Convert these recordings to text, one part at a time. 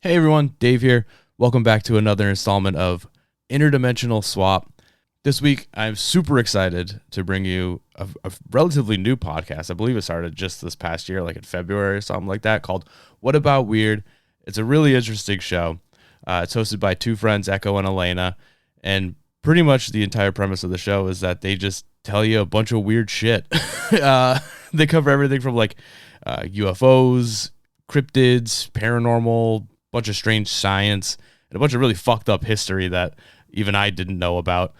Hey everyone, Dave here. Welcome back to another installment of Interdimensional Swap. This week, I'm super excited to bring you a relatively new podcast. I believe it started just this past year, like in February or something like that, called What About Weird? It's a really interesting show. It's hosted by two friends, Echo and Elayna, and pretty much the entire premise of the show is that they just tell you a bunch of weird shit. They cover everything from like UFOs, cryptids, paranormal, bunch of strange science, and a bunch of really fucked up history that even I didn't know about,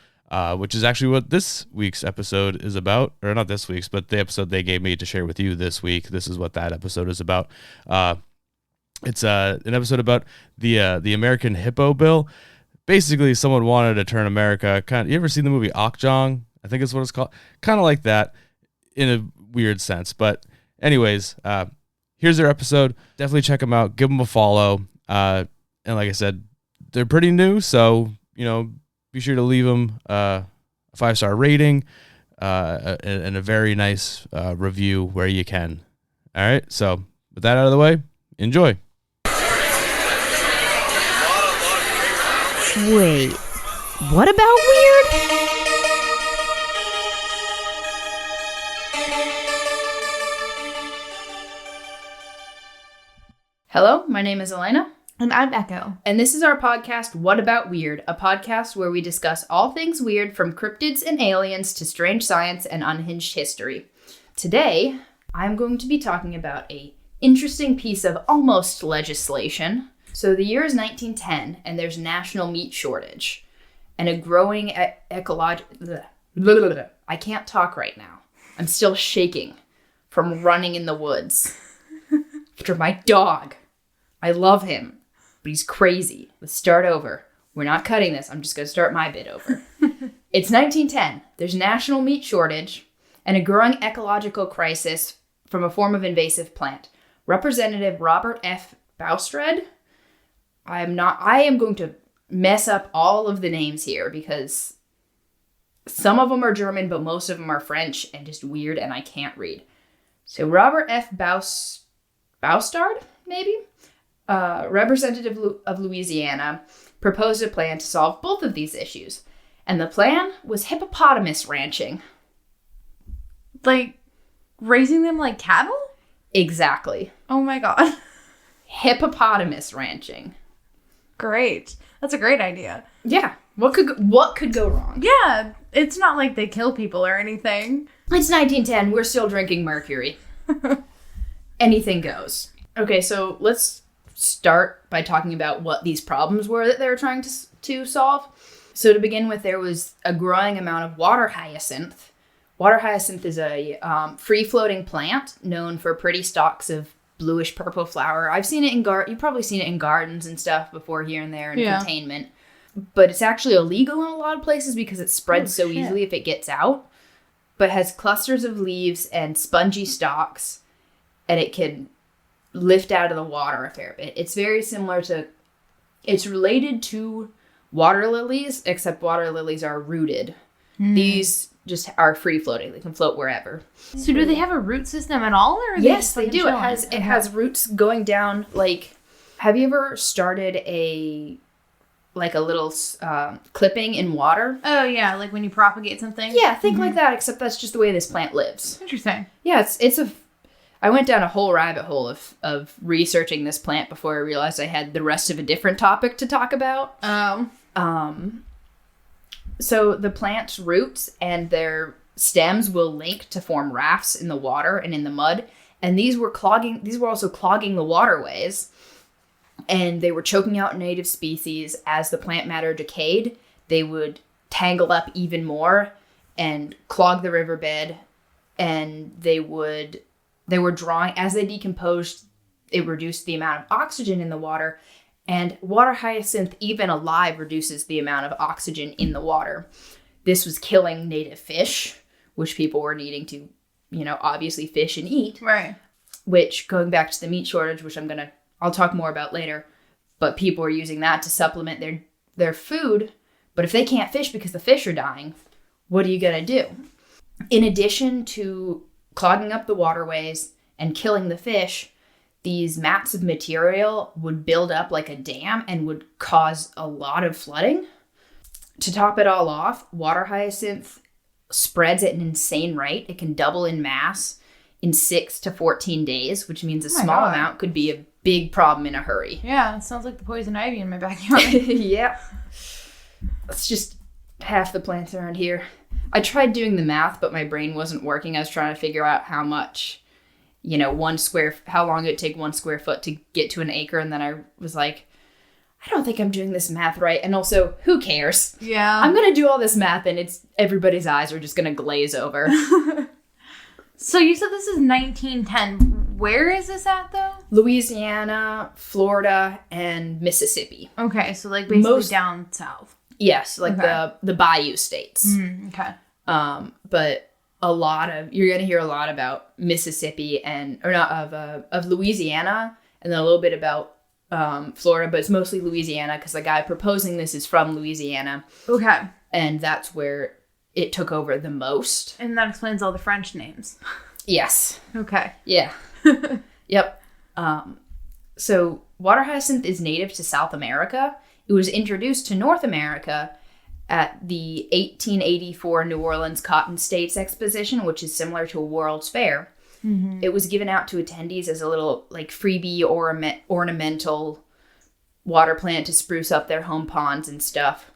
which is actually what this week's episode is about. Or not this week's, but the episode they gave me to share with you this week. This is what that episode is about. It's an episode about the American Hippo bill. Basically, someone wanted to turn America you ever seen the movie Okjong? I think is what it's called. Kind of like that in a weird sense. But anyways, here's their episode. Definitely check them out. Give them a follow. And like I said, they're pretty new, so, be sure to leave them a 5-star rating and a very nice review where you can. All right, so with that out of the way, enjoy. Wait, what about weird? Hello, my name is Elayna. And I'm Echo. And this is our podcast, What About Weird? A podcast where we discuss all things weird from cryptids and aliens to strange science and unhinged history. Today, I'm going to be talking about a interesting piece of almost legislation. So the year is 1910, and there's a national meat shortage. And a growing ecological... I can't talk right now. I'm still shaking from running in the woods after my dog. I love him, but he's crazy. Let's start over. We're not cutting this. I'm just going to start my bit over. It's 1910. There's a national meat shortage and a growing ecological crisis from a form of invasive plant. Representative Robert F. Baustred. I am going to mess up all of the names here because some of them are German, but most of them are French and just weird, and I can't read. So Robert F. Baustard, maybe? Representative of Louisiana, proposed a plan to solve both of these issues. And the plan was hippopotamus ranching. Like, raising them like cattle? Exactly. Oh my god. Hippopotamus ranching. Great. That's a great idea. Yeah. What could go wrong? Yeah. It's not like they kill people or anything. It's 1910. We're still drinking mercury. Anything goes. Okay, so let's start by talking about what these problems were that they were trying to solve. So to begin with, there was a growing amount of water hyacinth. Water hyacinth is a free-floating plant known for pretty stalks of bluish-purple flower. I've seen it in you've probably seen it in gardens and stuff before here and there in containment. But it's actually illegal in a lot of places because it spreads easily if it gets out. But it has clusters of leaves and spongy stalks, and it can lift out of the water a fair bit. It's very similar to, it's related to water lilies, except water lilies are rooted. These just are free floating. They can float wherever. So do they have a root system at all? Or yes, they do. It has roots going down. Like, have you ever started a little clipping in water? Oh yeah, like when you propagate something? Yeah, think like that, except that's just the way this plant lives. Interesting. Yeah, I went down a whole rabbit hole of researching this plant before I realized I had the rest of a different topic to talk about. So the plant's roots and their stems will link to form rafts in the water and in the mud. And these were also clogging the waterways. And they were choking out native species. As the plant matter decayed, they would tangle up even more and clog the riverbed. And they were drawing, as they decomposed, it reduced the amount of oxygen in the water, and water hyacinth, even alive, reduces the amount of oxygen in the water. This was killing native fish, which people were needing to, obviously fish and eat. Right. Which, going back to the meat shortage, which I'll talk more about later, but people are using that to supplement their food. But if they can't fish because the fish are dying, what are you going to do? In addition to clogging up the waterways and killing the fish, these mats of material would build up like a dam and would cause a lot of flooding. To top it all off, water hyacinth spreads at an insane rate. It can double in mass in 6 to 14 days, which means a small amount could be a big problem in a hurry. Yeah, it sounds like the poison ivy in my backyard. Yeah. It's just half the plants around here. I tried doing the math, but my brain wasn't working. I was trying to figure out how much, how long it would take 1 square foot to get to an acre. And then I was like, I don't think I'm doing this math right. And also, who cares? Yeah. I'm going to do all this math and everybody's eyes are just going to glaze over. So you said this is 1910. Where is this at, though? Louisiana, Florida, and Mississippi. Okay, so like basically down south. Yes, like the bayou states. Okay. But you're going to hear a lot about Mississippi of Louisiana, and then a little bit about Florida, but it's mostly Louisiana because the guy proposing this is from Louisiana. Okay. And that's where it took over the most. And that explains all the French names. Yes. Okay. Yeah. Yep. So water hyacinth is native to South America. It was introduced to North America at the 1884 New Orleans Cotton States Exposition, which is similar to a World's Fair. Mm-hmm. It was given out to attendees as a little like freebie ornamental water plant to spruce up their home ponds and stuff.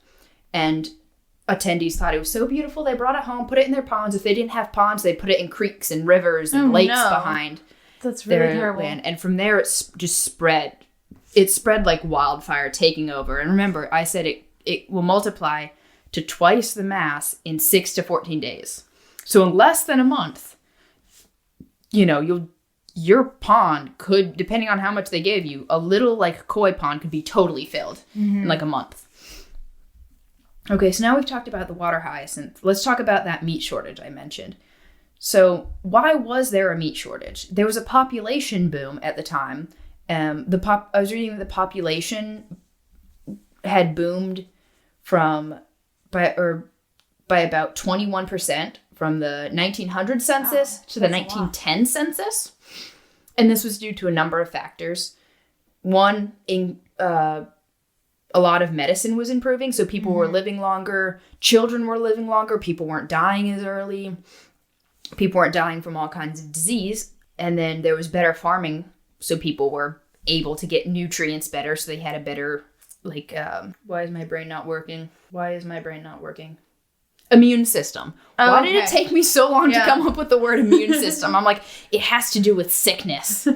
And attendees thought it was so beautiful, they brought it home, put it in their ponds. If they didn't have ponds, they put it in creeks and rivers and lakes behind That's really terrible. land. And from there, it's just spread. It spread like wildfire, taking over. And remember, I said it will multiply to twice the mass in 6 to 14 days. So in less than a month, your pond could, depending on how much they gave you, a little like koi pond could be totally filled in like a month. Okay, so now we've talked about the water hyacinth. Let's talk about that meat shortage I mentioned. So why was there a meat shortage? There was a population boom at the time. I was reading that the population had boomed by about 21% from the 1900 census to the 1910 census. And this was due to a number of factors. One, a lot of medicine was improving, so people were living longer, children were living longer, people weren't dying as early, people weren't dying from all kinds of disease, and then there was better farming, so people were able to get nutrients better, so they had a better, why is my brain not working? Immune system. Why did it take me so long to come up with the word immune system? I'm like, it has to do with sickness.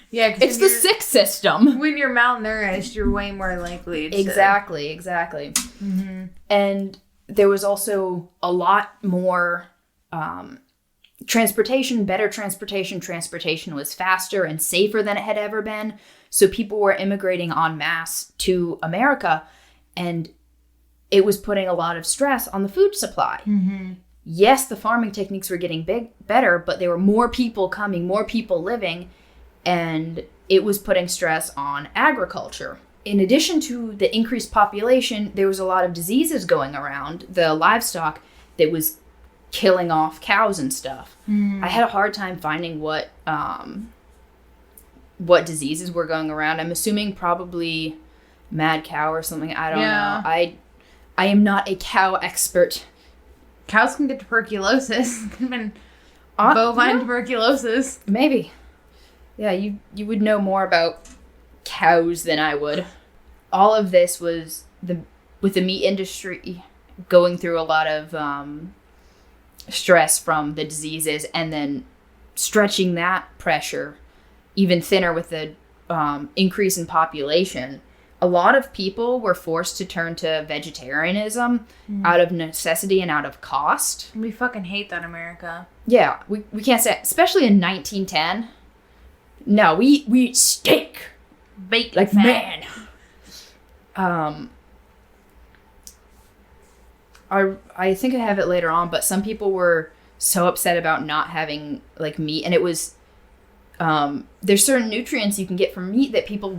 Yeah, it's the sick system. When you're malnourished, you're way more likely to... Exactly. Mm-hmm. And there was also a lot more transportation, better transportation. Transportation was faster and safer than it had ever been. So people were immigrating en masse to America, and it was putting a lot of stress on the food supply. Mm-hmm. Yes, the farming techniques were getting better, but there were more people coming, more people living, and it was putting stress on agriculture. In addition to the increased population, there was a lot of diseases going around, the livestock that was killing off cows and stuff. I had a hard time finding what diseases were going around. I'm assuming probably mad cow or something. I don't know. I am not a cow expert. Cows can get tuberculosis. Bovine tuberculosis. Maybe. Yeah, you would know more about cows than I would. All of this was with the meat industry going through a lot of stress from the diseases, and then stretching that pressure even thinner with the increase in population. A lot of people were forced to turn to vegetarianism out of necessity and out of cost. We fucking hate that, America. Yeah, we can't say, especially in 1910. No, we eat steak. Bacon like fat. Man. I think I have it later on, but some people were so upset about not having like meat, and it was there's certain nutrients you can get from meat that people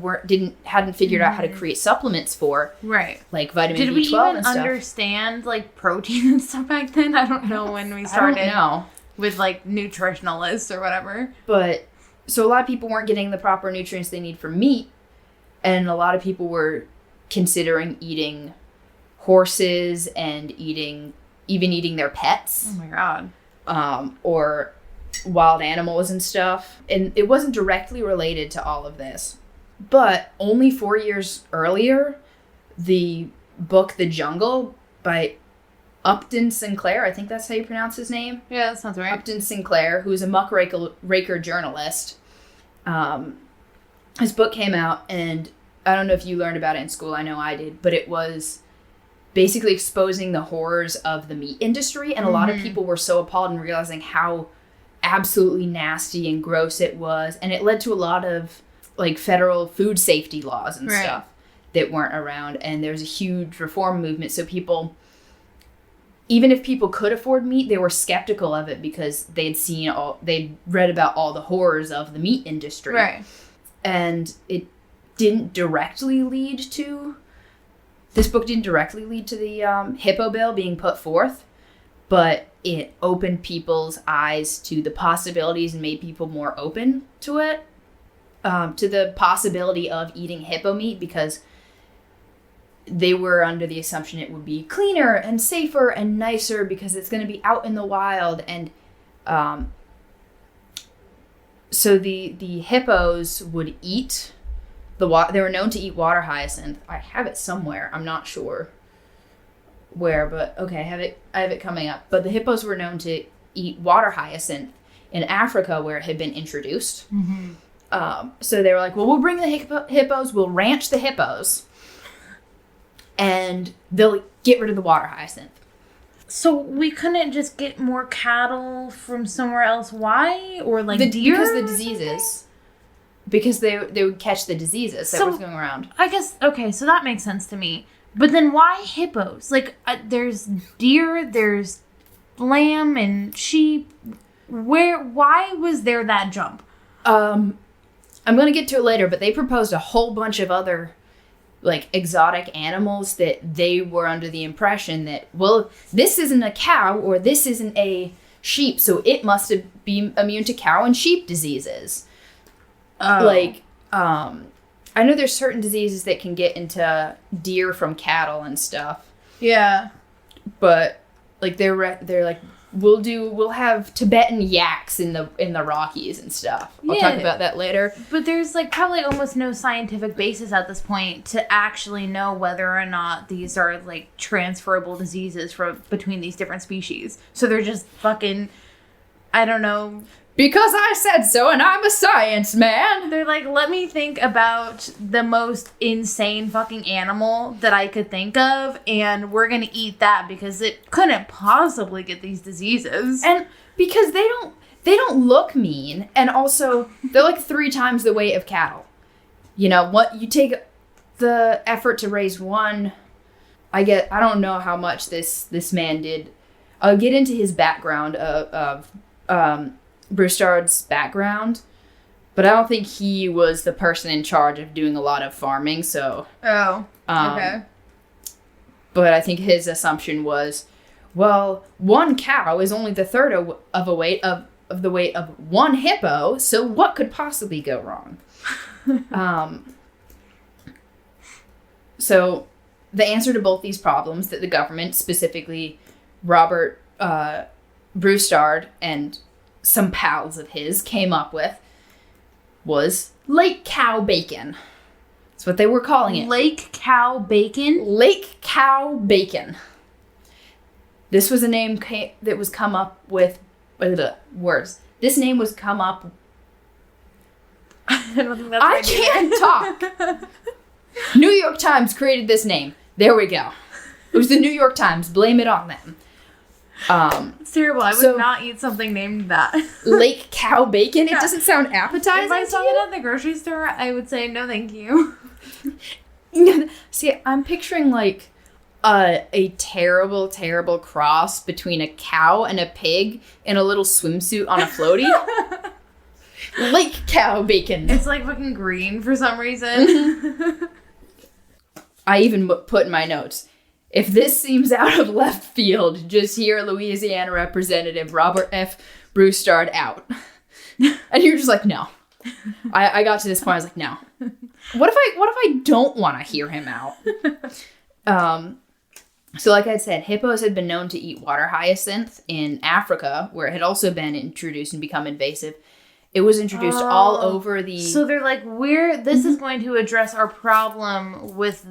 hadn't figured out how to create supplements for. Right. Like vitamin B12 and stuff. Did we even and understand like protein and stuff back then? I don't know when we started. I don't know. With like nutritionalists or whatever. But So a lot of people weren't getting the proper nutrients they need from meat, and a lot of people were considering eating horses and even eating their pets. Oh my god. Or wild animals and stuff. And it wasn't directly related to all of this. But only 4 years earlier, the book The Jungle by Upton Sinclair, I think that's how you pronounce his name. Yeah, that sounds right. Upton Sinclair, who's a muckraker journalist. His book came out, and I don't know if you learned about it in school. I know I did. But it was basically exposing the horrors of the meat industry. And a lot of people were so appalled and realizing how absolutely nasty and gross it was. And it led to a lot of like federal food safety laws and stuff that weren't around. And there was a huge reform movement. So people, even if people could afford meat, they were skeptical of it because they'd read about all the horrors of the meat industry. Right. And it didn't directly lead to, this book didn't directly lead to the Hippo bill being put forth, but it opened people's eyes to the possibilities and made people more open to it, to the possibility of eating hippo meat, because they were under the assumption it would be cleaner and safer and nicer because it's going to be out in the wild. And so the hippos would eat they were known to eat water hyacinth. I have it somewhere. I'm not sure where, but okay, I have it coming up. But the hippos were known to eat water hyacinth in Africa where it had been introduced. So they were like, well, we'll bring the hippos, we'll ranch the hippos, and they'll get rid of the water hyacinth. So we couldn't just get more cattle from somewhere else? Why? Or like deer? Because the diseases. Because they would catch the diseases that was going around. I guess, okay, so that makes sense to me. But then why hippos? Like, there's deer, there's lamb and sheep. Why was there that jump? I'm going to get to it later, but they proposed a whole bunch of other, like, exotic animals that they were under the impression that, well, this isn't a cow or this isn't a sheep, so it must be immune to cow and sheep diseases. Like, I know there's certain diseases that can get into deer from cattle and stuff. Yeah. But, like, they're like, we'll have Tibetan yaks in the Rockies and stuff. I'll talk about that later. But there's, like, probably almost no scientific basis at this point to actually know whether or not these are, like, transferable diseases between these different species. So they're just fucking, I don't know. Because I said so, and I'm a science man. They're like, let me think about the most insane fucking animal that I could think of, and we're gonna eat that because it couldn't possibly get these diseases. And because they don't look mean, and also they're like 3 times the weight of cattle. You know what? You take the effort to raise one. I don't know how much this man did. I'll get into his background of Broussard's background, but I don't think he was the person in charge of doing a lot of farming, so... Oh, okay. But I think his assumption was, well, one cow is only the third of the weight of one hippo, so what could possibly go wrong? So the answer to both these problems that the government, specifically Robert Broussard and some pals of his came up with, was lake cow bacon. That's what they were calling it. Lake cow bacon? Lake cow bacon. This was a name that was come up with words. This name was come up. I don't think that's right. I can't talk. New York Times created this name. There we go. It was the New York Times. Blame it on them. It's terrible. I would not eat something named that. Lake cow bacon? It doesn't sound appetizing. If I saw it at the grocery store, I would say no thank you. See, I'm picturing like a terrible, terrible cross between a cow and a pig in a little swimsuit on a floaty. Lake cow bacon. It's like fucking green for some reason. I even put in my notes, if this seems out of left field, just hear Louisiana Representative Robert F. Broussard out. And you're just like, no. I got to this point, I was like, no. What if I don't want to hear him out? So like I said, hippos had been known to eat water hyacinth in Africa, where it had also been introduced and become invasive. It was introduced all over the... So they're like, this is going to address our problem with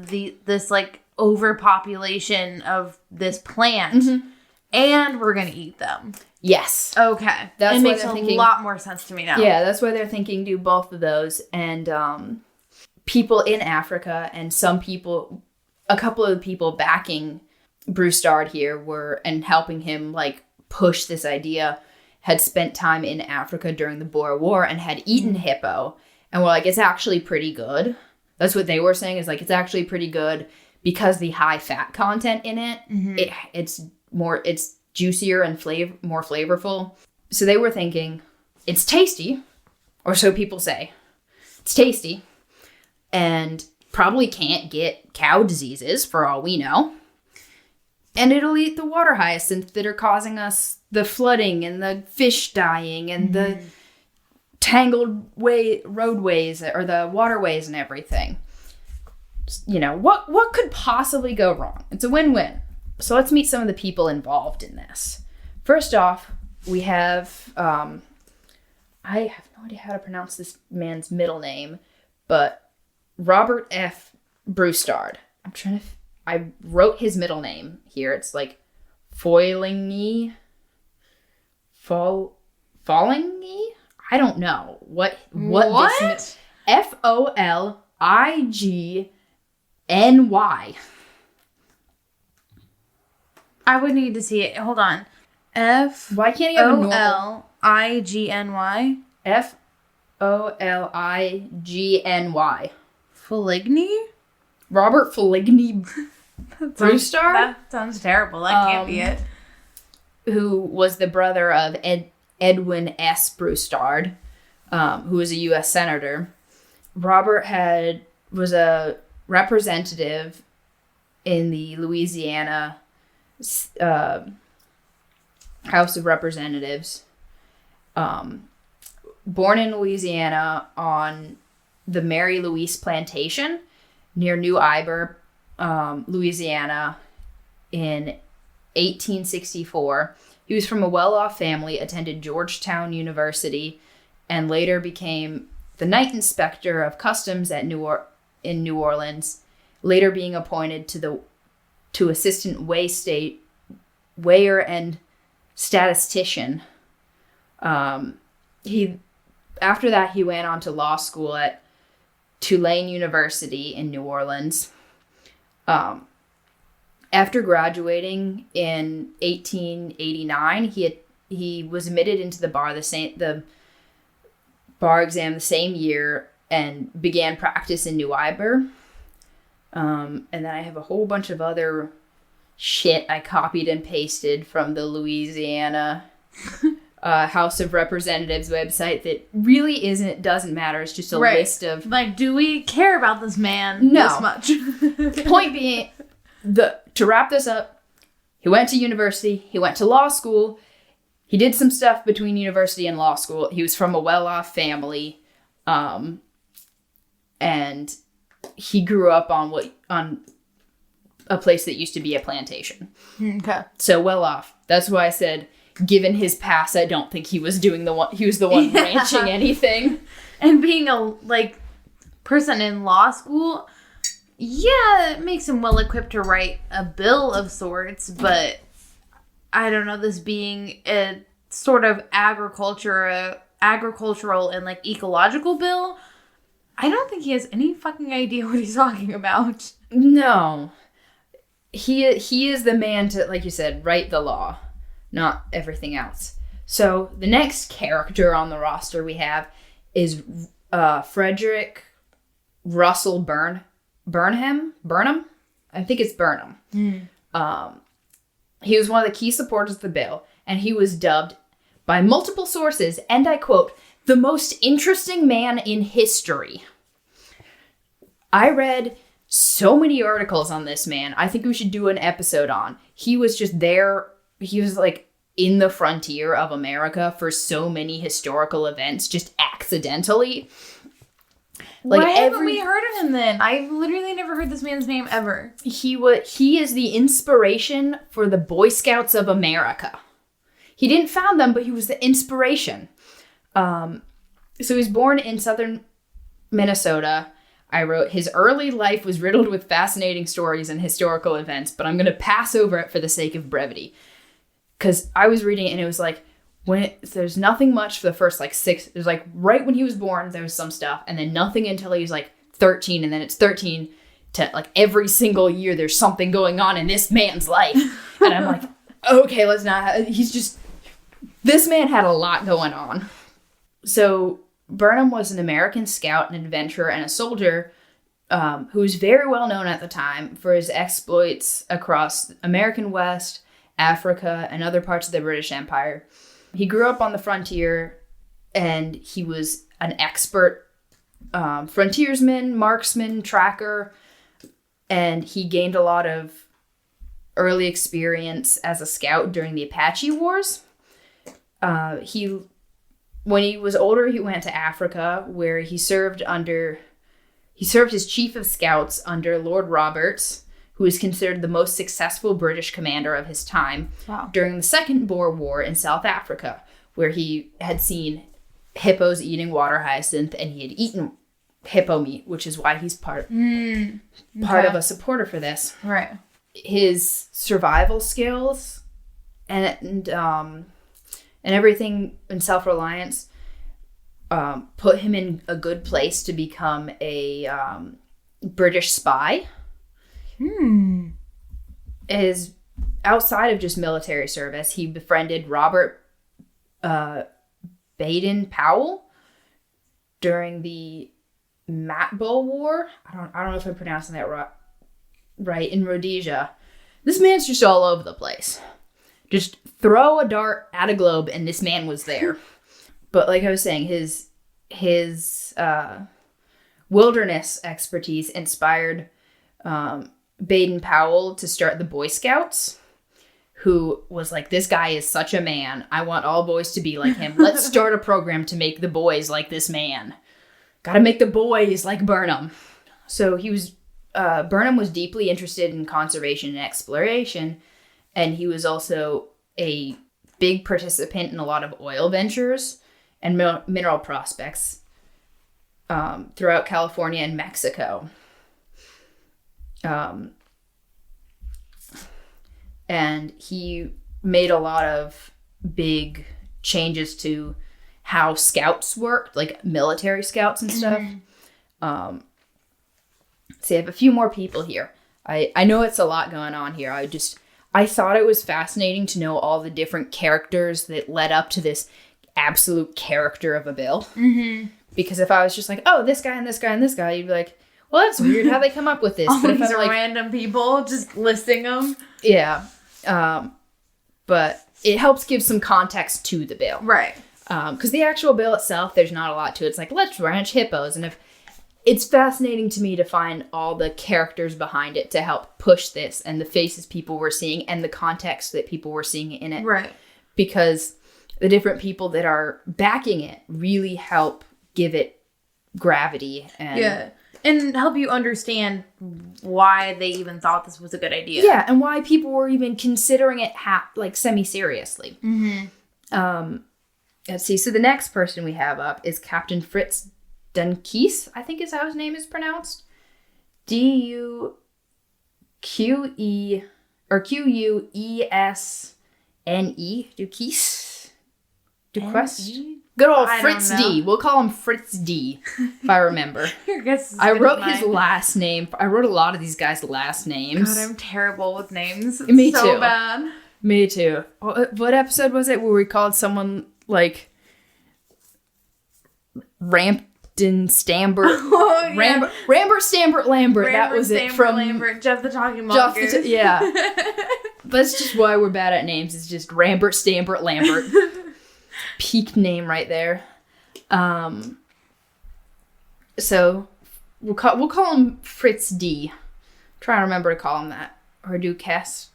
this like overpopulation of this plant, and we're going to eat them. Yes. Okay. That makes a lot more sense to me now. Yeah, that's why they're thinking do both of those. And people in Africa and a couple of the people backing Broussard here and helping him like push this idea had spent time in Africa during the Boer War and had eaten hippo and were like, it's actually pretty good. That's what they were saying, is like, it's actually pretty good because the high fat content in it, it's juicier and more flavorful. So they were thinking, it's tasty, or so people say. It's tasty and probably can't get cow diseases for all we know. And it'll eat the water hyacinths that are causing us the flooding and the fish dying and the tangled roadways or the waterways and everything. You know, what could possibly go wrong? It's a win-win. So let's meet some of the people involved in this. First off, we have, I have no idea how to pronounce this man's middle name, but Robert F. Broussard. I wrote his middle name here. It's like Foilingy? Fallingy? I don't know. What? This Foligny. I would need to see it. Hold on. Why can't he have a normal? Foligny? Foligny. Foligny? Robert Foligny Broussard? That sounds terrible. That can't be it. Who was the brother of Edwin S. Broussard, who was a U.S. senator. Robert was a representative in the Louisiana House of Representatives. Born in Louisiana on the Mary Louise Plantation near New Iber, Louisiana, in 1864. He was from a well-off family, attended Georgetown University, and later became the night inspector of customs in New Orleans, later being appointed to assistant weigher and statistician. After that, he went on to law school at Tulane University in New Orleans. After graduating in 1889, he was admitted into the bar the bar exam the same year and began practice in New Iber. And then I have a whole bunch of other shit I copied and pasted from the Louisiana House of Representatives website that really doesn't matter. It's just a list of... Like, do we care about this man this much? Point being, to wrap this up, he went to university, he went to law school, he did some stuff between university and law school. He was from a well-off family, and he grew up on a place that used to be a plantation. Okay. So well-off. That's why I said, given his past, I don't think he was the one ranching anything. And being a person in law school, yeah, it makes him well equipped to write a bill of sorts, but I don't know, this being a sort of agricultural and ecological bill, I don't think he has any fucking idea what he's talking about. No. He is the man to, like you said, write the law, not everything else. So the next character on the roster we have is Frederick Russell Burnham? I think it's Burnham. He was one of the key supporters of the bill, and he was dubbed by multiple sources, and I quote, the most interesting man in history. I read so many articles on this man. I think we should do an episode on. He was just there. He was in the frontier of America for so many historical events just accidentally. Like, why haven't we heard of him then? I've literally never heard this man's name ever. He is the inspiration for the Boy Scouts of America. He didn't found them, but he was the inspiration. So he was born in southern Minnesota. I wrote, his early life was riddled with fascinating stories and historical events, but I'm going to pass over it for the sake of brevity. Because I was reading it and it was like, there's nothing much for the first like 6, it was like right when he was born, there was some stuff, and then nothing until he was like 13, and then it's 13 to like every single year there's something going on in this man's life. And I'm like, okay, let's not, this man had a lot going on. So Burnham was an American scout, an adventurer, and a soldier who was very well known at the time for his exploits across American West, Africa, and other parts of the British Empire. He grew up on the frontier, and he was an expert frontiersman, marksman, tracker, and he gained a lot of early experience as a scout during the Apache Wars. When he was older, he went to Africa, where he served as chief of scouts under Lord Roberts, who is considered the most successful British commander of his time. Wow. During the Second Boer War in South Africa, where he had seen hippos eating water hyacinth, and he had eaten hippo meat, which is why he's part of a supporter for this. Right. His survival skills and everything in self-reliance put him in a good place to become a British spy. Is outside of just military service, he befriended Robert Baden-Powell during the Matbull War. I don't know if I'm pronouncing that right, in Rhodesia. This man's just all over the place. Just throw a dart at a globe and this man was there. But like I was saying, his wilderness expertise inspired Baden-Powell to start the Boy Scouts, who was like, this guy is such a man. I want all boys to be like him. Let's start a program to make the boys like this man. Gotta make the boys like Burnham. So Burnham was deeply interested in conservation and exploration, and he was also a big participant in a lot of oil ventures and mineral prospects throughout California and Mexico. And he made a lot of big changes to how scouts worked, like military scouts and stuff. So I have a few more people here. I know it's a lot going on here. I thought it was fascinating to know all the different characters that led up to this absolute character of a bill. Because if I was just like, oh, this guy and this guy and this guy, you'd be like, well, that's weird how they come up with this. All but if these I'm like, random people just listing them. Yeah. But it helps give some context to the bill. Right. Because the actual bill itself, there's not a lot to it. It's like, let's ranch hippos. And it's fascinating to me to find all the characters behind it to help push this, and the faces people were seeing and the context that people were seeing in it. Right. Because the different people that are backing it really help give it gravity. And help you understand why they even thought this was a good idea. Yeah, and why people were even considering it semi-seriously. Let's see. So the next person we have up is Captain Fritz Dunkies, I think is how his name is pronounced. Duquesne. Duquesne. Good old Fritz D. We'll call him Fritz D, if I remember. I wrote his last name. I wrote a lot of these guys' last names. God, I'm terrible with names. Me so too. Bad. Me too. What episode was it where we called someone like Rampton Stambert? Oh, yeah. Rambert Stambert Lambert. That was it from Lambert, Jeff the Talking Mongoose. Yeah. That's just why we're bad at names. It's just Rambert Stambert Lambert. Peak name right there. So we'll call him Fritz D. Try to remember to call him that. Or Duquesne.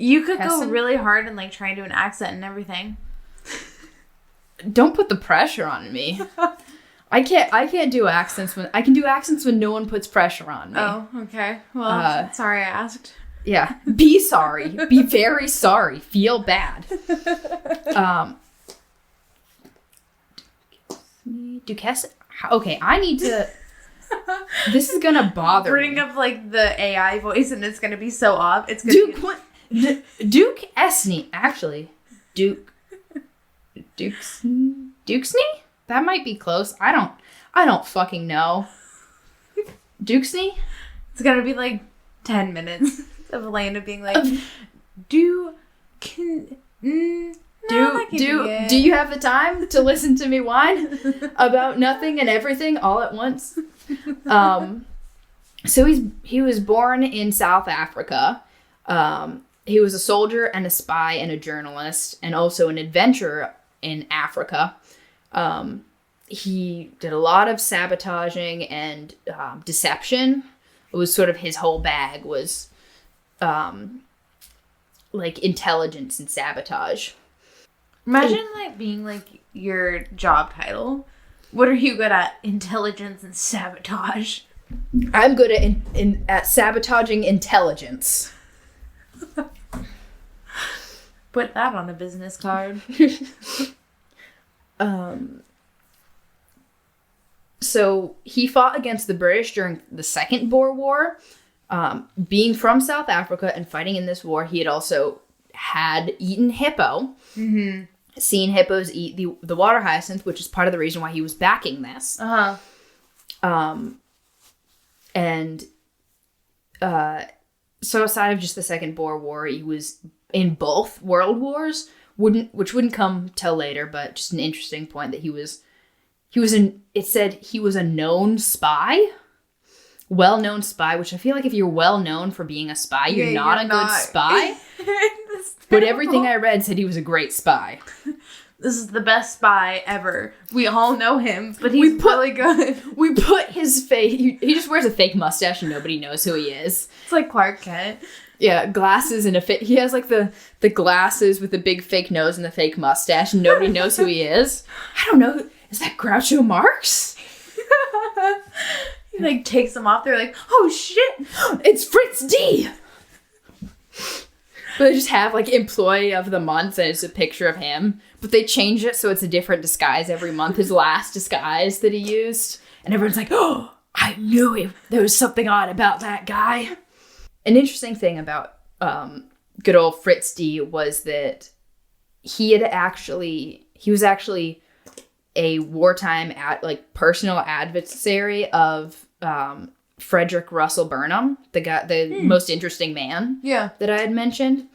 You could Hessen? go really hard and like try and do an accent and everything. Don't put the pressure on me. I can't do accents I can do accents when no one puts pressure on me. Oh, okay. Well, sorry I asked. Yeah. Be sorry. Be very sorry. Feel bad. Duquesne. Okay, I need to. This is gonna bother Bring me. up like the AI voice and it's gonna be so off. It's gonna Duke Esney, actually. Dukesney? That might be close. I don't fucking know. Dukesney? It's gonna be like 10 minutes of Elayna being like, do you have the time to listen to me whine about nothing and everything all at once? So he was born in South Africa. He was a soldier and a spy and a journalist and also an adventurer in Africa. He did a lot of sabotaging and deception. It was sort of his whole bag was like intelligence and sabotage. Imagine like being like your job title. What are you good at? Intelligence and sabotage. I'm good at sabotaging intelligence. Put that on a business card. So he fought against the British during the Second Boer War. Being from South Africa and fighting in this war, he had eaten hippo. Mm-hmm. Seen hippos eat the water hyacinth, which is part of the reason why he was backing this. So aside of just the Second Boer War, he was in both world wars, which wouldn't come till later, but just an interesting point that it said he was a known spy, well-known spy, which I feel like if you're well-known for being a spy, you're not a good spy. But everything I read said he was a great spy. This is the best spy ever. We all know him, but he's really good. We put his face... He just wears a fake mustache and nobody knows who he is. It's like Clark Kent. Yeah, glasses and he has like the glasses with the big fake nose and the fake mustache and nobody knows who he is. I don't know. Is that Groucho Marx? He like takes them off. They're like, oh shit, it's Fritz D. But they just have like employee of the month and it's a picture of him. But they change it so it's a different disguise every month. His last disguise that he used. And everyone's like, oh, I knew it. There was something odd about that guy. An interesting thing about good old Fritz D was that he was actually a wartime personal adversary of Frederick Russell Burnham, the most interesting man that I had mentioned.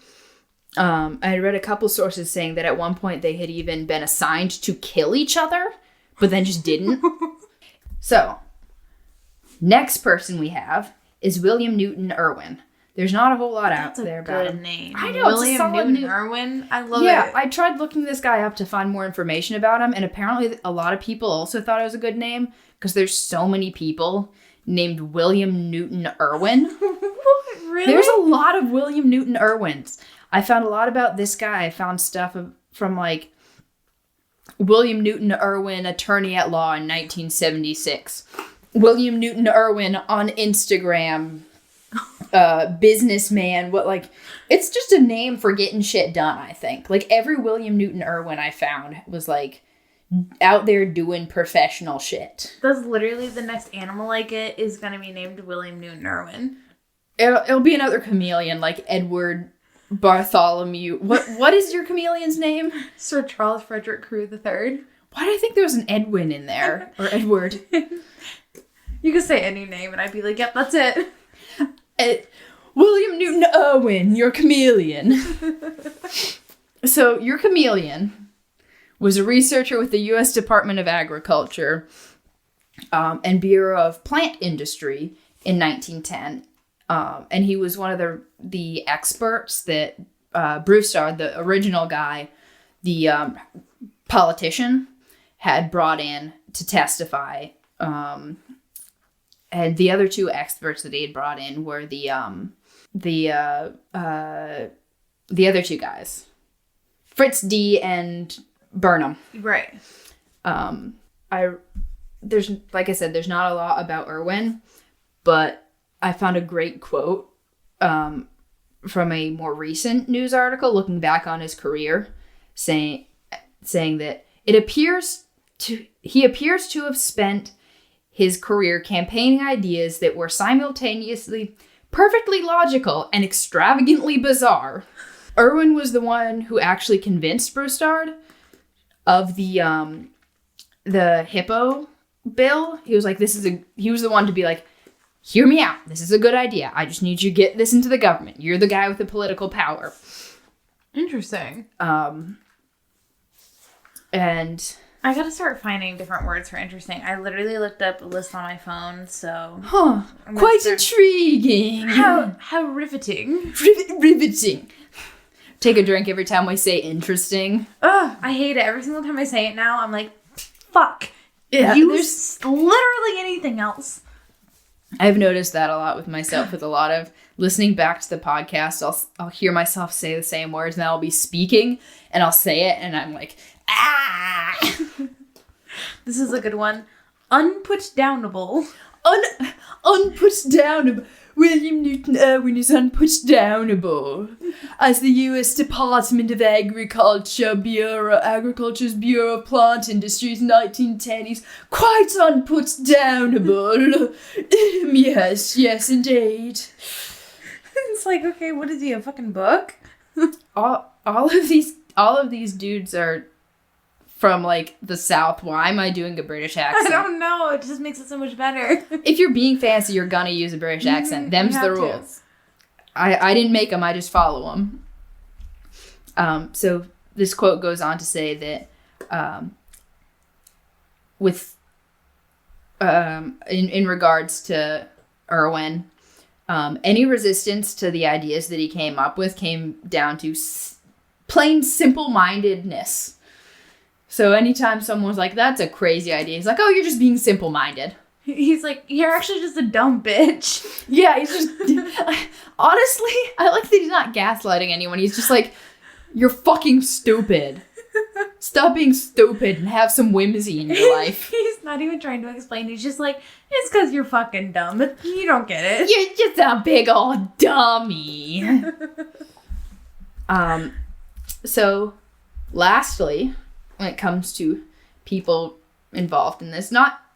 I had read a couple sources saying that at one point they had even been assigned to kill each other, but then just didn't. So, next person we have is William Newton Irwin. There's not a whole lot out there about him. That's a good name. I know, William Newton Irwin. I love it. Yeah, I tried looking this guy up to find more information about him, and apparently a lot of people also thought it was a good name because there's so many people named William Newton Irwin. What? Really? There's a lot of William Newton Irwins. I found a lot about this guy. I found stuff from like William Newton Irwin, attorney at law in 1976. William Newton Irwin on Instagram, businessman. It's just a name for getting shit done, I think. Like every William Newton Irwin I found was like out there doing professional shit. That's literally the next animal I get is going to be named William Newton Irwin. It'll be another chameleon like Edward Bartholomew. What is your chameleon's name? Sir Charles Frederick Crewe III. Why do I think there was an Edwin in there? Or Edward? You could say any name and I'd be like, yep, that's it. William Newton Irwin, your chameleon. So, your chameleon was a researcher with the U.S. Department of Agriculture and Bureau of Plant Industry in 1910. And he was one of the experts that Broussard, the original guy, the politician, had brought in to testify. And the other two experts that he had brought in were the the other two guys, Fritz D and Burnham. Right. There's, like I said, there's not a lot about Irwin, but I found a great quote from a more recent news article looking back on his career, saying that he appears to have spent his career campaigning ideas that were simultaneously perfectly logical and extravagantly bizarre. Irwin was the one who actually convinced Broussard of the Hippo bill. He was like, he was the one to be like, hear me out. This is a good idea. I just need you to get this into the government. You're the guy with the political power. Interesting. And I gotta start finding different words for interesting. I literally looked up a list on my phone, so... Quite intriguing. How riveting. Riveting. Take a drink every time we say interesting. Ugh, I hate it. Every single time I say it now, I'm like, fuck. Yeah, Use literally anything else. I've noticed that a lot with myself, with a lot of listening back to the podcast. I'll hear myself say the same words, and I'll be speaking, and I'll say it, and I'm like, ah! This is a good one. Unputdownable. Unputdownable. William Newton Irwin is unputdownable. As the U.S. Department of Agriculture's Bureau of Plant Industries 1910, he's quite unputdownable. Yes, indeed. It's like, okay, what is he, a fucking book? all of these dudes are from, like, the South. Why am I doing a British accent? I don't know. It just makes it so much better. If you're being fancy, you're gonna use a British accent. Them's the rules. I didn't make them. I just follow them. So this quote goes on to say that in regards to Irwin, any resistance to the ideas that he came up with came down to plain simple-mindedness. So anytime someone's like, that's a crazy idea, he's like, oh, you're just being simple-minded. He's like, you're actually just a dumb bitch. Yeah, he's just... Honestly, I like that he's not gaslighting anyone. He's just like, you're fucking stupid. Stop being stupid and have some whimsy in your life. He's not even trying to explain. He's just like, it's because you're fucking dumb. You don't get it. You're just a big old dummy. So, lastly, when it comes to people involved in this,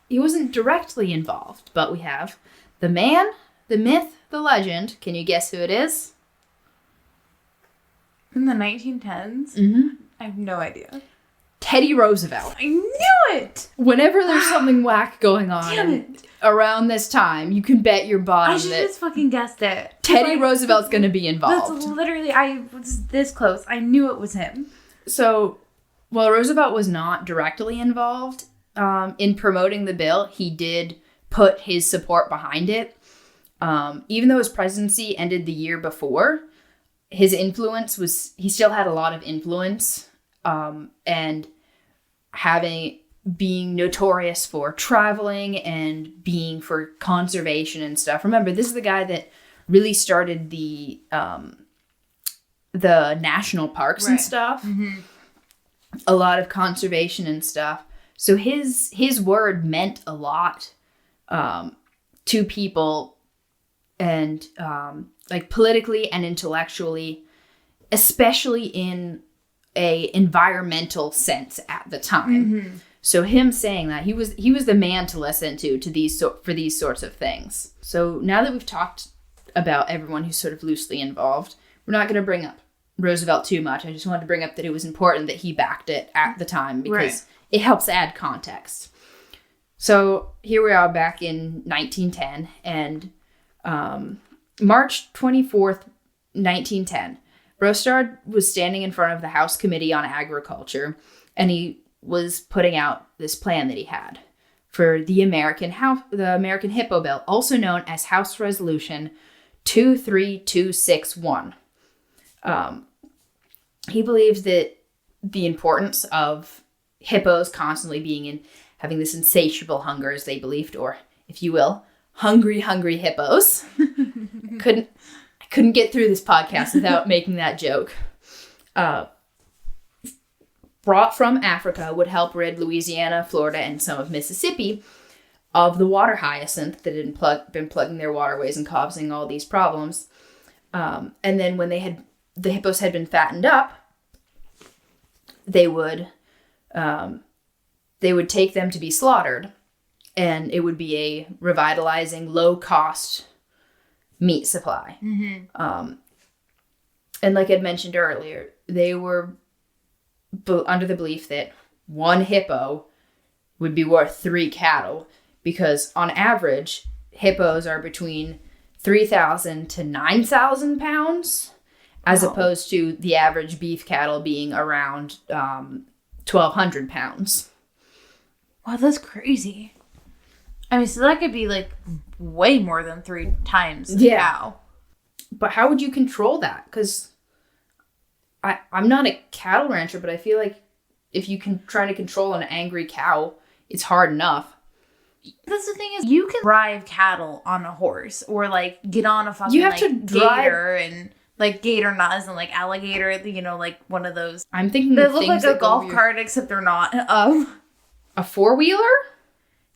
he wasn't directly involved, but we have the man, the myth, the legend. Can you guess who it is? In the 1910s? Mm-hmm. I have no idea. Teddy Roosevelt. I knew it! Whenever there's something whack going on around this time, you can bet your bottom I should have just fucking guessed it. Teddy Roosevelt's going to be involved. That's literally, I was this close. I knew it was him. So, while Roosevelt was not directly involved in promoting the bill, he did put his support behind it. Even though his presidency ended the year before, his influence he still had a lot of influence, and being notorious for traveling and being for conservation and stuff. Remember, this is the guy that really started the national parks and stuff. Mm-hmm. A lot of conservation and stuff. So his word meant a lot to people, and like politically and intellectually, especially in a environmental sense at the time. Mm-hmm. So him saying that, he was the man to listen to for these sorts of things. So now that we've talked about everyone who's sort of loosely involved, we're not going to bring up Roosevelt too much. I just wanted to bring up that it was important that he backed it at the time, because it helps add context. So here we are back in 1910, and March 24th, 1910, Broussard was standing in front of the House Committee on Agriculture, and he was putting out this plan that he had for the American Hippo Bill, also known as House Resolution 23261. He believes that the importance of hippos constantly having this insatiable hunger, as they believed, or if you will, hungry hippos. I couldn't get through this podcast without making that joke. Brought from Africa would help rid Louisiana, Florida, and some of Mississippi of the water hyacinth that had been plugging their waterways and causing all these problems. And then when the hippos had been fattened up, they would take them to be slaughtered, and it would be a revitalizing, low-cost meat supply. Mm-hmm. And like I'd mentioned earlier, they were under the belief that one hippo would be worth 3 cattle, because on average, hippos are between 3,000 to 9,000 pounds, as opposed to the average beef cattle being around 1,200 pounds. Wow, that's crazy. I mean, so that could be like way more than 3 times the cow. But how would you control that? Because I'm not a cattle rancher, but I feel like if you can try to control an angry cow, it's hard enough. That's the thing is, you can drive cattle on a horse, or like get on a fucking gator, and like gator, not as in like alligator, you know, like one of those. I'm thinking they look like a golf cart, except they're not. A 4-wheeler?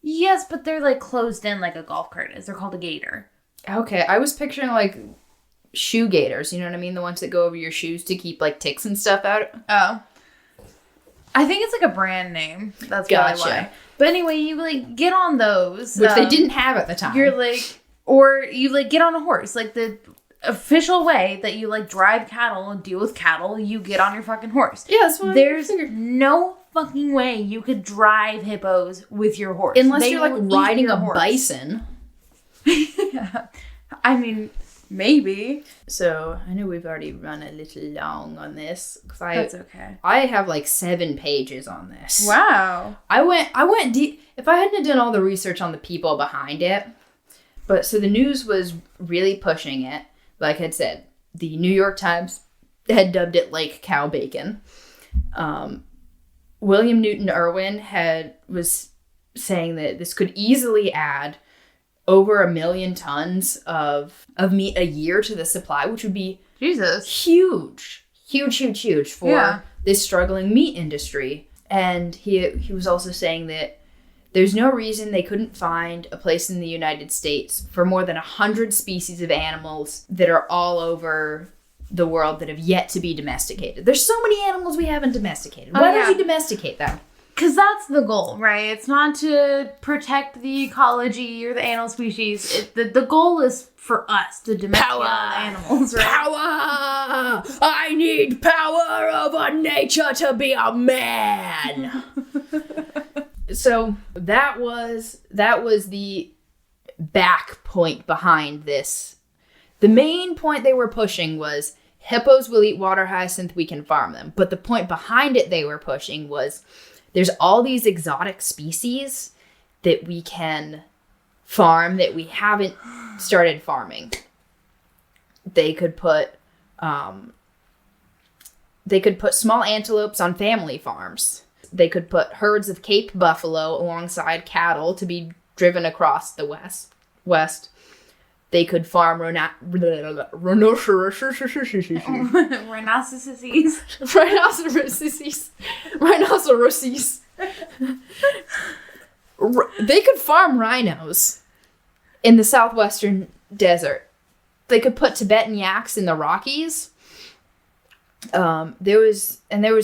Yes, but they're like closed in like a golf cart is. They're called a gator. Okay, I was picturing like shoe gators, you know what I mean? The ones that go over your shoes to keep like ticks and stuff out. Oh. I think it's like a brand name. That's probably why. But anyway, you like get on those. Which they didn't have at the time. You're like, or you like get on a horse. Like the official way that you like drive cattle and deal with cattle, you get on your fucking horse. Yeah, that's what there's no fucking way you could drive hippos with your horse. Unless you're like riding a bison. Yeah. I mean, maybe. So, I know we've already run a little long on this. That's okay. I have like 7 pages on this. Wow. I went deep. If I hadn't done all the research on the people behind it. But so the news was really pushing it. Like I said, the New York Times had dubbed it like cow bacon. William Newton Irwin was saying that this could easily add over 1 million tons of meat a year to the supply, which would be huge for this struggling meat industry. And he was also saying that there's no reason they couldn't find a place in the United States for more than 100 species of animals that are all over the world that have yet to be domesticated. There's so many animals we haven't domesticated. Why don't we domesticate them? Because that's the goal, right? It's not to protect the ecology or the animal species. The goal is for us to domesticate all the animals, right? Power! I need power over nature to be a man! So that was the back point behind this. The main point they were pushing was hippos will eat water hyacinth, we can farm them. But the point behind it they were pushing was there's all these exotic species that we can farm that we haven't started farming. They could put small antelopes on family farms. They could put herds of Cape buffalo alongside cattle to be driven across the west. They could farm rhinoceroses. They could farm rhinos in the southwestern desert. They could put Tibetan yaks in the Rockies. There was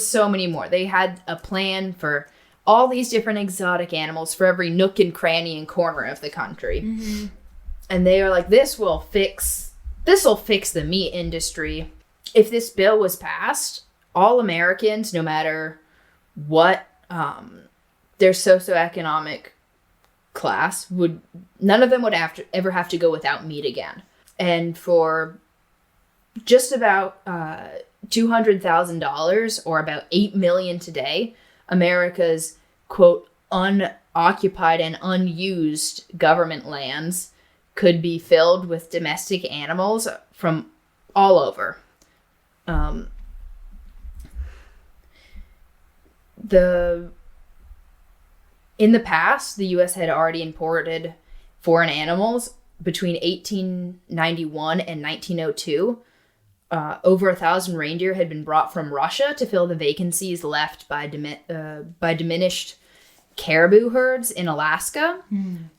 so many more. They had a plan for all these different exotic animals for every nook and cranny and corner of the country. Mm-hmm. And they are like, this will fix the meat industry. If this bill was passed, all Americans, no matter what their socioeconomic class, none of them would ever have to go without meat again. And for just about $200,000, or about $8 million today, America's, quote, unoccupied and unused government lands could be filled with domestic animals from all over. In the past, the U.S. had already imported foreign animals between 1891 and 1902, over 1,000 reindeer had been brought from Russia to fill the vacancies left by diminished caribou herds in Alaska.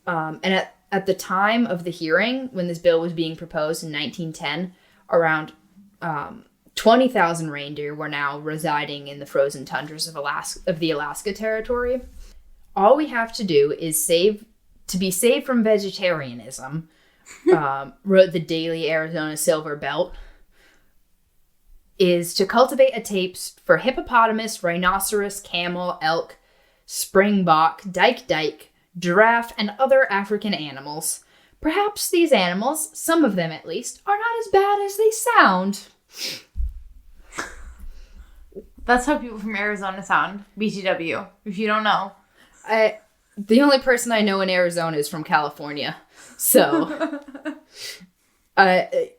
And at the time of the hearing, when this bill was being proposed in 1910, around 20,000 reindeer were now residing in the frozen tundras of the Alaska Territory. All we have to do is to be saved from vegetarianism, wrote the Daily Arizona Silver Belt, is to cultivate a taste for hippopotamus, rhinoceros, camel, elk, springbok, dyke, giraffe, and other African animals. Perhaps these animals, some of them at least, are not as bad as they sound. That's how people from Arizona sound. BTW, if you don't know. The only person I know in Arizona is from California. So,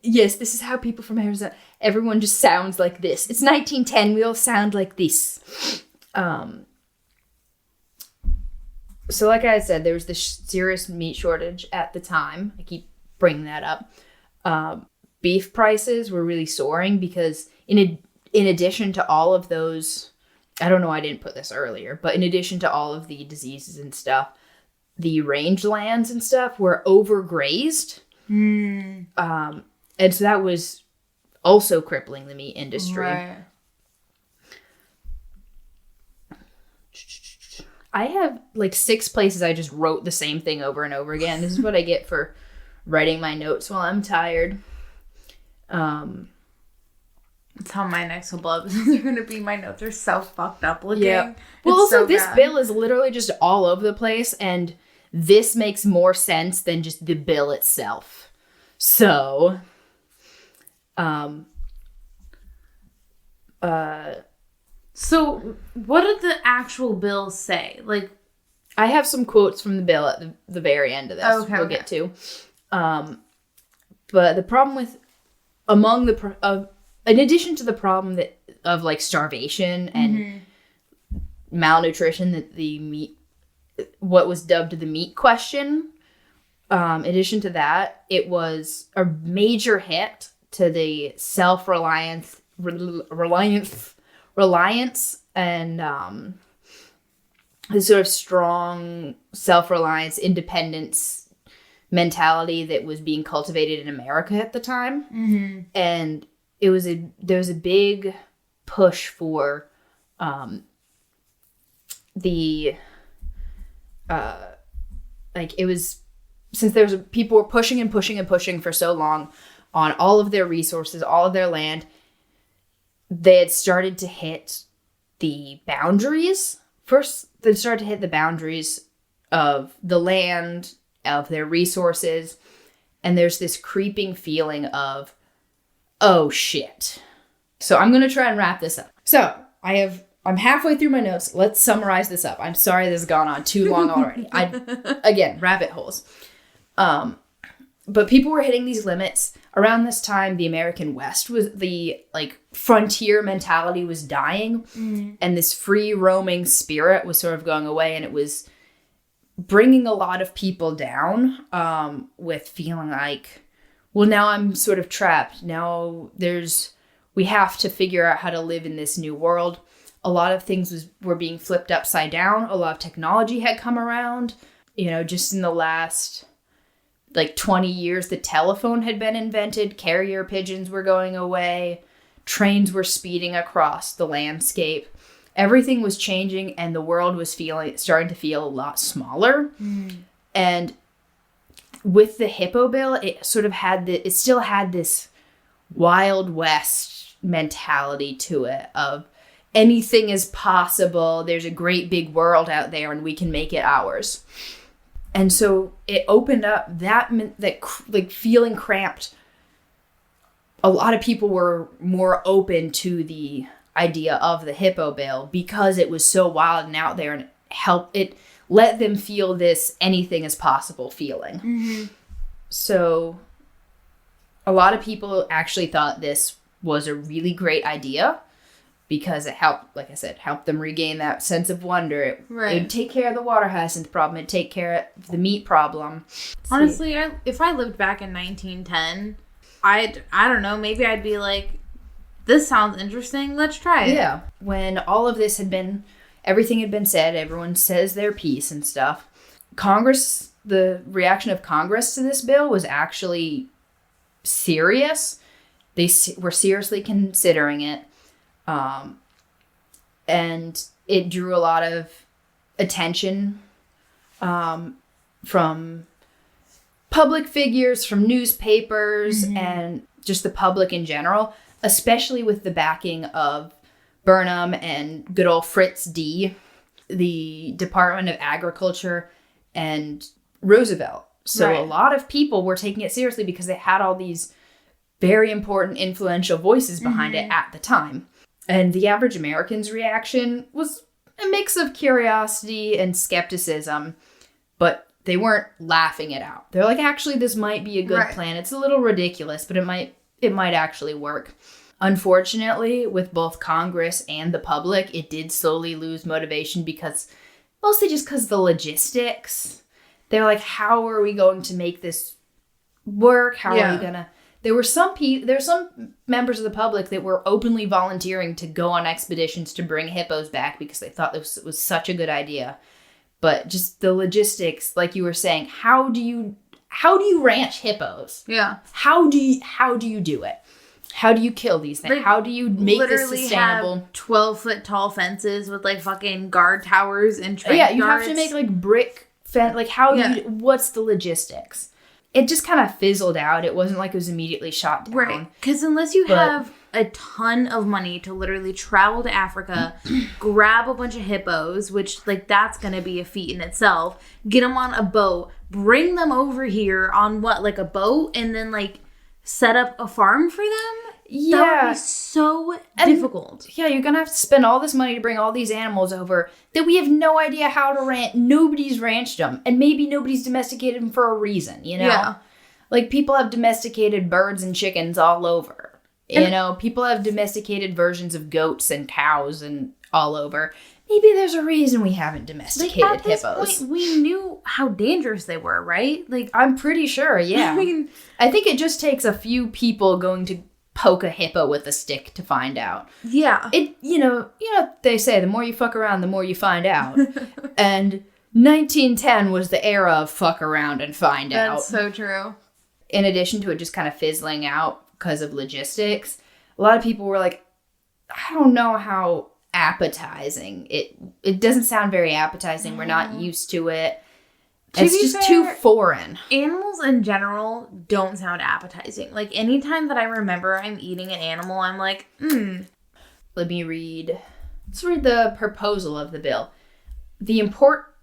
yes, this is how people from Arizona, everyone just sounds like this. It's 1910, we all sound like this. So like I said, there was this serious meat shortage at the time. I keep bringing that up. Beef prices were really soaring because in addition to all of those, I don't know, I didn't put this earlier, but in addition to all of the diseases and stuff, the rangelands and stuff were overgrazed. And so that was also crippling the meat industry. Right. I have like 6 places I just wrote the same thing over and over again. This is what I get for writing my notes while I'm tired. That's how my next couple episodes are going to be. My notes are so fucked up looking. Yeah. Well, also, this bill is literally just all over the place, and this makes more sense than just the bill itself. So, So, what did the actual bill say? Like, I have some quotes from the bill at the very end of this. We'll get to. But the problem with, in addition to the problem of like starvation and malnutrition, that what was dubbed the meat question. In addition to that, it was a major hit to the self-reliance and the sort of strong self-reliance, independence mentality that was being cultivated in America at the time. And there was a big push for since people were pushing and pushing and pushing for so long on all of their resources, all of their land, they had started to hit the boundaries. First, they started to hit the boundaries of the land, of their resources, and there's this creeping feeling of, oh shit. So I'm going to try and wrap this up. So I'm halfway through my notes. Let's summarize this up. I'm sorry this has gone on too long already. Again, rabbit holes. But people were hitting these limits. Around this time, the American West was the frontier mentality was dying, and this free roaming spirit was sort of going away, and it was bringing a lot of people down with feeling like, well, now I'm sort of trapped. Now we have to figure out how to live in this new world. A lot of things were being flipped upside down. A lot of technology had come around. Just in the last 20 years, the telephone had been invented. Carrier pigeons were going away. Trains were speeding across the landscape. Everything was changing, and the world was starting to feel a lot smaller. And with the Hippo bill, it still had this Wild West mentality to it of anything is possible. There's a great big world out there, and we can make it ours. And so it opened up that feeling cramped. A lot of people were more open to the idea of the Hippo bill because it was so wild and out there, and it let them feel this anything is possible feeling. So a lot of people actually thought this was a really great idea. because it helped, like I said, help them regain that sense of wonder. It would take care of the water hyacinth problem. It'd take care of the meat problem. Honestly, if I lived back in 1910, I don't know, maybe I'd be like, this sounds interesting, let's try it. Yeah. When all of this everything had been said, everyone says their piece and stuff. The reaction of Congress to this bill was actually serious. They were seriously considering it. And it drew a lot of attention from public figures, from newspapers, and just the public in general, especially with the backing of Burnham and good old Fritz D, the Department of Agriculture, and Roosevelt. So a lot of people were taking it seriously because they had all these very important, influential voices behind it at the time. And the average American's reaction was a mix of curiosity and skepticism, but they weren't laughing it out. They're like, actually, this might be a good plan. It's a little ridiculous, but it might actually work. Unfortunately, with both Congress and the public, it did slowly lose motivation mostly just because the logistics. They're like, how are we going to make this work? How are we going to... There were some members of the public that were openly volunteering to go on expeditions to bring hippos back because they thought this was such a good idea. But just the logistics, like you were saying, how do you ranch hippos? Yeah. How do you do it? How do you kill these things? Like, how do you make this sustainable? Have 12-foot tall fences with like fucking guard towers and trench you guards. Have to make like brick fence. Like what's the logistics? It just kind of fizzled out. It wasn't like it was immediately shot down. Right. Because unless you have a ton of money to literally travel to Africa, grab a bunch of hippos, which like that's going to be a feat in itself, get them on a boat, bring them over here on like a boat, and then like set up a farm for them? Yeah. That would be so difficult. Yeah, you're going to have to spend all this money to bring all these animals over that we have no idea how to ranch. Nobody's ranched them. And maybe nobody's domesticated them for a reason, you know? Yeah. Like, people have domesticated birds and chickens all over. People have domesticated versions of goats and cows and all over. Maybe there's a reason we haven't domesticated hippos. At this point, we knew how dangerous they were, right? Like, I'm pretty sure, yeah. I think it just takes a few people going to poke a hippo with a stick to find out. Yeah. They say the more you fuck around, the more you find out. And 1910 was the era of fuck around and find out. That's so true. In addition to it just kind of fizzling out because of logistics, a lot of people were like, I don't know how appetizing. It doesn't sound very appetizing. We're not used to it. It's just too foreign. Animals in general don't sound appetizing. Like, anytime that I remember I'm eating an animal, I'm like, Let's read the proposal of the bill. The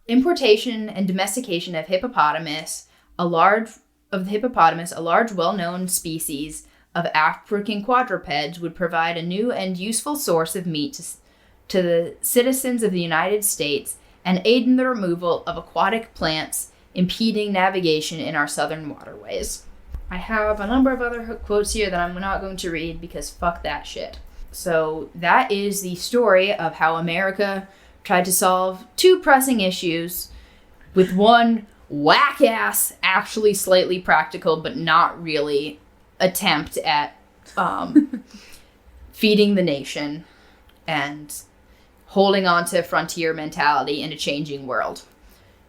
importation and domestication of a large well-known species of African quadrupeds would provide a new and useful source of meat to the citizens of the United States and aid in the removal of aquatic plants impeding navigation in our southern waterways. I have a number of other quotes here that I'm not going to read because fuck that shit. So that is the story of how America tried to solve two pressing issues with one whack-ass, actually slightly practical, but not really attempt at feeding the nation and holding on to frontier mentality in a changing world.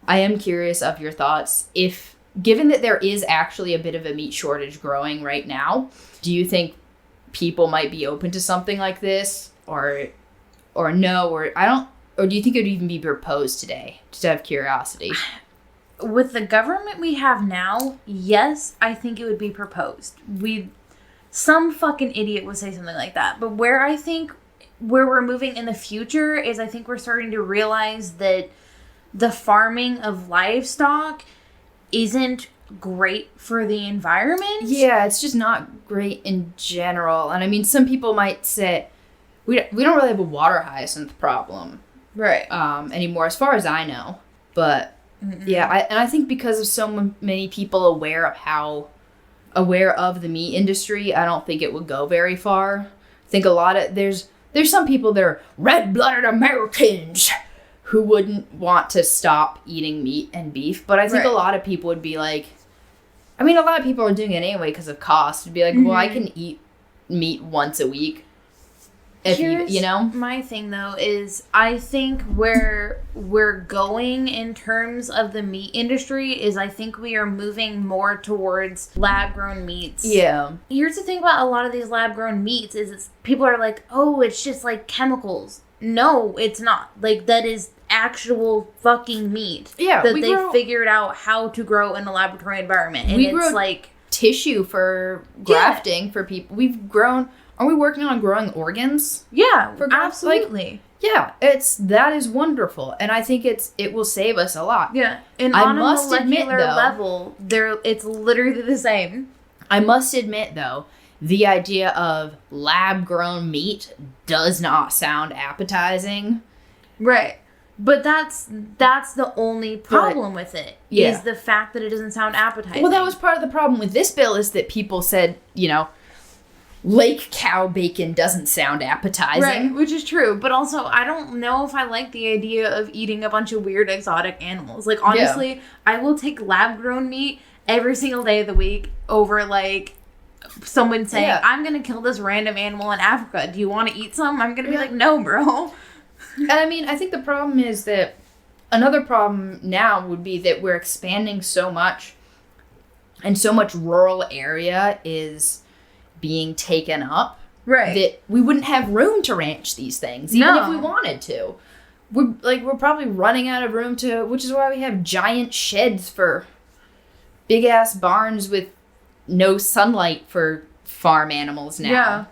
I am curious of your thoughts. Given that there is actually a bit of a meat shortage growing right now, do you think people might be open to something like this, or no, or do you think it would even be proposed today, just out of curiosity? With the government we have now, yes, I think it would be proposed. Some fucking idiot would say something like that. But where we're moving in the future is I think we're starting to realize that the farming of livestock isn't great for the environment. Yeah, it's just not great in general. And I mean, some people might say we don't really have a water hyacinth problem, right? Anymore, as far as I know. But yeah, I think because of so many people aware of the meat industry, I don't think it would go very far. I think there's there's some people that are red-blooded Americans who wouldn't want to stop eating meat and beef. But I think a lot of people would be like, I mean, a lot of people are doing it anyway because of cost. It'd be like, well, I can eat meat once a week. If you know? My thing, though, is I think where we're going in terms of the meat industry is I think we are moving more towards lab-grown meats. Yeah. Here's the thing about a lot of these lab-grown meats is people are like, oh, it's just like chemicals. No, it's not. Like, that is actual fucking meat. Yeah. That they figured out how to grow in a laboratory environment. And it's like tissue for grafting for people. We've grown... Are we working on growing organs? Yeah, absolutely. Like, that is wonderful, and I think it will save us a lot. Yeah, and on a molecular level, it's literally the same. I must admit, though, the idea of lab-grown meat does not sound appetizing. Right, but that's the only problem with it. Yeah. Is the fact that it doesn't sound appetizing. Well, that was part of the problem with this bill is that people said, you know, lake cow bacon doesn't sound appetizing. Right, which is true. But also, I don't know if I like the idea of eating a bunch of weird exotic animals. Like, honestly, I will take lab-grown meat every single day of the week over, like, someone saying, I'm going to kill this random animal in Africa. Do you want to eat some? I'm going to be like, no, bro. And I mean, I think the problem is that another problem now would be that we're expanding so much, and so much rural area is being taken up, right? That we wouldn't have room to ranch these things, even if we wanted to. We're probably running out of room to, which is why we have giant sheds for big ass barns with no sunlight for farm animals now. Yeah.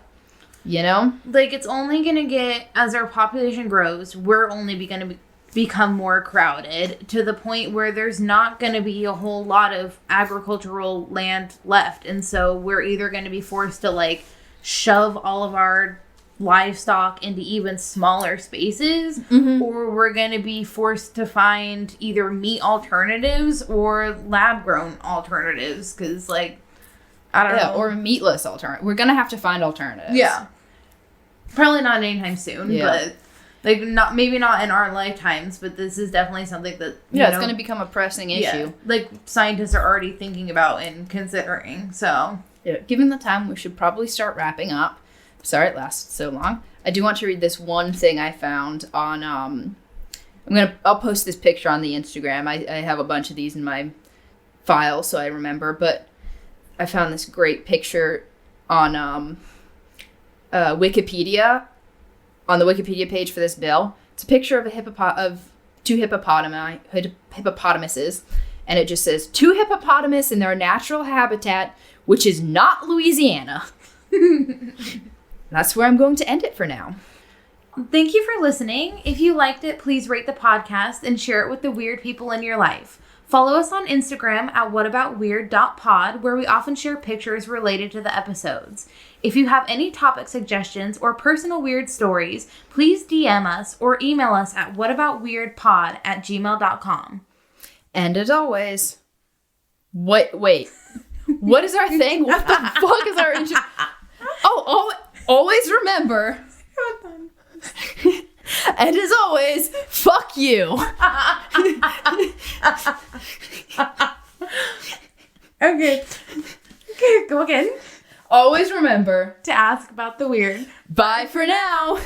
You know? Like, it's only gonna get, as our population grows, we're only gonna become more crowded to the point where there's not going to be a whole lot of agricultural land left. And so we're either going to be forced to, like, shove all of our livestock into even smaller spaces, or we're going to be forced to find either meat alternatives or lab-grown alternatives. Because, like, I don't know. Or meatless alternatives. We're going to have to find alternatives. Yeah. Probably not anytime soon, but... Like, maybe not in our lifetimes, but this is definitely something that, it's going to become a pressing issue. Yeah, like, scientists are already thinking about and considering, so. Yeah, given the time, we should probably start wrapping up. Sorry it lasted so long. I do want to read this one thing I found on, I'll post this picture on the Instagram. I have a bunch of these in my file, so I remember, but I found this great picture on, Wikipedia. On the Wikipedia page for this bill, it's a picture of two hippopotamuses, and it just says, 2 hippopotamus in their natural habitat, which is not Louisiana. That's where I'm going to end it for now. Thank you for listening. If you liked it, please rate the podcast and share it with the weird people in your life. Follow us on Instagram at whataboutweird.pod, where we often share pictures related to the episodes. If you have any topic suggestions or personal weird stories, please DM us or email us at whataboutweirdpod@gmail.com. And as always, wait, what is our thing? What the fuck is our intro? Always remember. And as always, fuck you. Okay, go again. Always remember to ask about the weird. Bye for now.